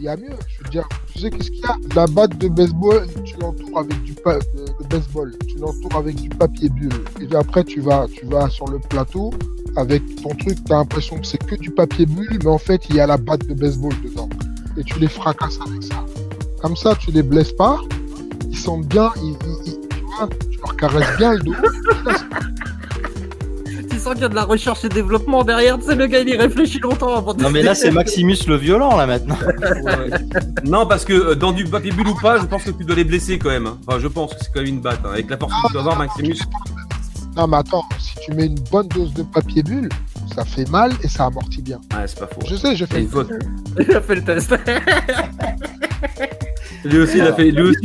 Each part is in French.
Il y a mieux, je veux dire, tu sais qu'est-ce qu'il y a? La batte de baseball, tu l'entoures avec de baseball, tu l'entoures avec du papier bulle. Et puis après, tu vas sur le plateau avec ton truc, t'as l'impression que c'est que du papier bulle, mais en fait, il y a la batte de baseball dedans. Et tu les fracasses avec ça. Comme ça, tu les blesses pas, ils sentent bien, tu vois, tu leur caresses bien le dos. Tu sens qu'il y a de la recherche et développement derrière, tu sais, le gars il y réfléchit longtemps avant de... Non mais là c'est Maximus le violent là maintenant. Ouais. Non, parce que dans du papier bulle ou pas, je pense que tu dois les blesser quand même. Enfin, je pense que c'est quand même une batte. Hein. Avec la force que tu dois avoir, Maximus. Non mais attends, si tu mets une bonne dose de papier bulle, ça fait mal et ça amortit bien. Ouais, c'est pas faux. Je sais, je fais une faute. Il a fait le test. Lui aussi, il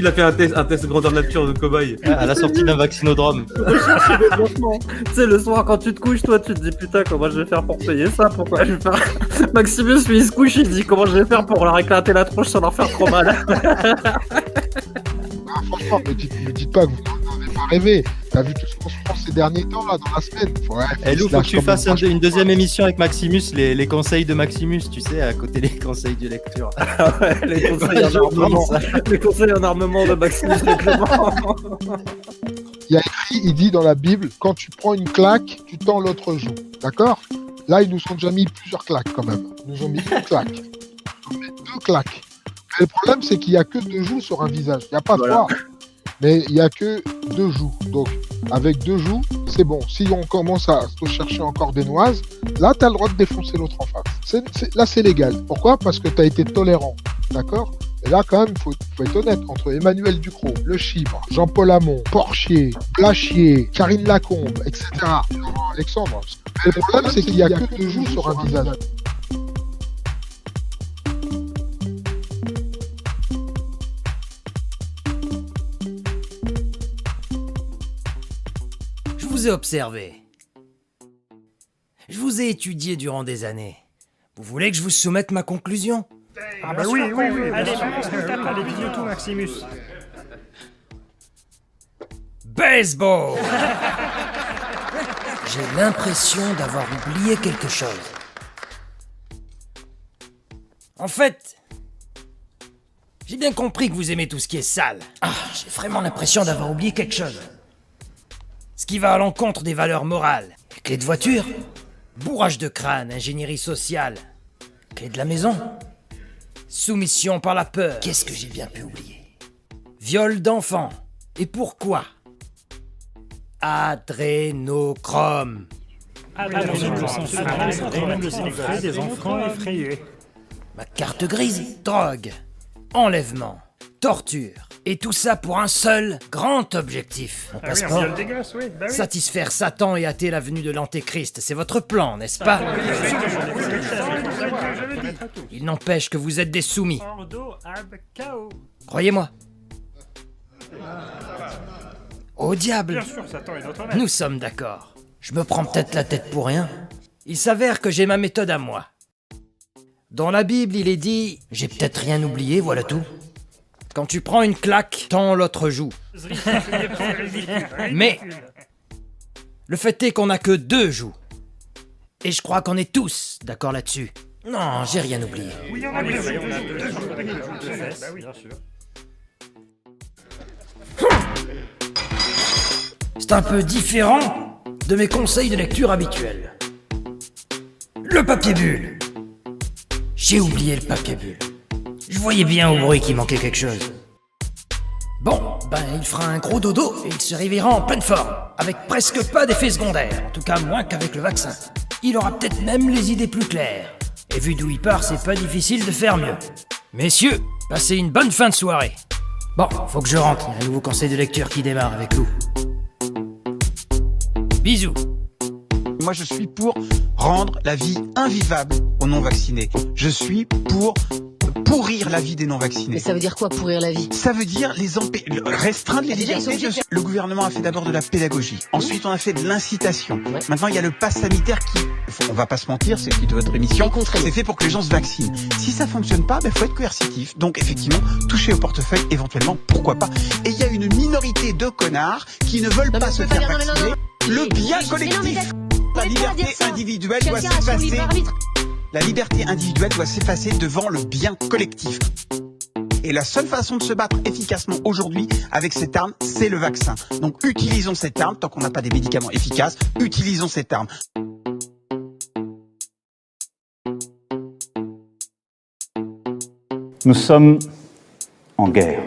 a fait un test grandeur nature de cobaye. À la sortie d'un vaccinodrome. Tu sais, le soir quand tu te couches, toi tu te dis putain, comment je vais faire pour payer ça? Pourquoi je vais faire. Maximus, lui, il se couche, il se dit comment je vais faire pour leur éclater la tronche sans leur faire trop mal. Ah, franchement, me dites pas que vous n'en avez pas rêvé. T'as vu tout ce qu'on se prend ces derniers temps là dans la semaine. Ouais, Et Lou, faut que tu fasses une deuxième émission avec Maximus, les conseils de Maximus, tu sais, à côté des conseils de lecture. Les conseils en armement. Les conseils en armement de Maximus Le Clément. Il y a écrit, il dit dans la Bible, quand tu prends une claque, tu tends l'autre joue. D'accord? Là, ils nous ont déjà mis plusieurs claques quand même. Ils nous ont mis une claque. Ils nous ont mis 2 claques. Mais le problème, c'est qu'il n'y a que 2 joues sur un visage. Il n'y a pas 3. Mais il n'y a que 2 joues. Donc, avec 2 joues, c'est bon. Si on commence à se chercher encore des noises, là, tu as le droit de défoncer l'autre en face. Là, c'est légal. Pourquoi? Parce que tu as été tolérant. D'accord? Et là, quand même, faut être honnête. Entre Emmanuel Ducrot, Le Chibre, Jean-Paul Hamon, Porchier, Blachier, Karine Lacombe, etc. Alexandre. Mais le problème, c'est qu'il n'y a que 2 joues sur un visage. Je vous ai observé. Je vous ai étudié durant des années. Vous voulez que je vous soumette ma conclusion? Ah bah oui. Allez, allez, vidéo tout, Maximus. Baseball. J'ai l'impression d'avoir oublié quelque chose. En fait, j'ai bien compris que vous aimez tout ce qui est sale. J'ai vraiment l'impression d'avoir oublié quelque chose. Ce qui va à l'encontre des valeurs morales. Clé de voiture, bourrage de crâne, ingénierie sociale, clé de la maison, soumission par la peur. Qu'est-ce que j'ai bien pu oublier? Viol d'enfant. Et pourquoi? Adrénochrome. Des enfants effrayés. Ma carte grise. Drogue, enlèvement, torture. Et tout ça pour un seul grand objectif. Mon passeport, viol des gosses, oui. Bah oui. satisfaire Satan et hâter la venue de l'Antéchrist. C'est votre plan, n'est-ce pas? Il n'empêche que vous êtes des soumis. Croyez-moi. Au diable. Bien sûr, Satan est notre maître. Nous sommes d'accord. Je me prends peut-être la tête pour rien. Il s'avère que j'ai ma méthode à moi. Dans la Bible, il est dit « J'ai peut-être rien oublié, voilà tout ». Quand tu prends une claque, tends l'autre joue. Mais le fait est qu'on n'a que 2 joues. Et je crois qu'on est tous d'accord là-dessus. Non, j'ai rien oublié. Oui, on a deux fesses. Bah oui, bien sûr. C'est un peu différent de mes conseils de lecture habituels. Le papier bulle. J'ai oublié le papier bulle. Je voyais bien au bruit qu'il manquait quelque chose. Bon, il fera un gros dodo et il se réveillera en pleine forme, avec presque pas d'effets secondaires, en tout cas moins qu'avec le vaccin. Il aura peut-être même les idées plus claires. Et vu d'où il part, c'est pas difficile de faire mieux. Messieurs, passez une bonne fin de soirée. Bon, faut que je rentre, il y a un nouveau conseil de lecture qui démarre avec Lou. Bisous. Moi, je suis pour rendre la vie invivable aux non-vaccinés. Je suis pour pourrir la vie des non-vaccinés. Mais ça veut dire quoi, pourrir la vie? Ça veut dire restreindre les Déjà, libertés. Le gouvernement a fait d'abord de la pédagogie. Ensuite, on a fait de l'incitation. Ouais. Maintenant, il y a le pass sanitaire qui, on va pas se mentir, c'est le titre de votre émission, c'est fait pour que les gens se vaccinent. Si ça fonctionne pas, faut être coercitif. Donc, effectivement, toucher au portefeuille, éventuellement, pourquoi pas. Et il y a une minorité de connards qui ne veulent pas se faire vacciner. Le bien collectif. La liberté individuelle doit s'effacer. La liberté individuelle doit s'effacer devant le bien collectif. Et la seule façon de se battre efficacement aujourd'hui avec cette arme, c'est le vaccin. Donc utilisons cette arme, tant qu'on n'a pas des médicaments efficaces, utilisons cette arme. Nous sommes en guerre.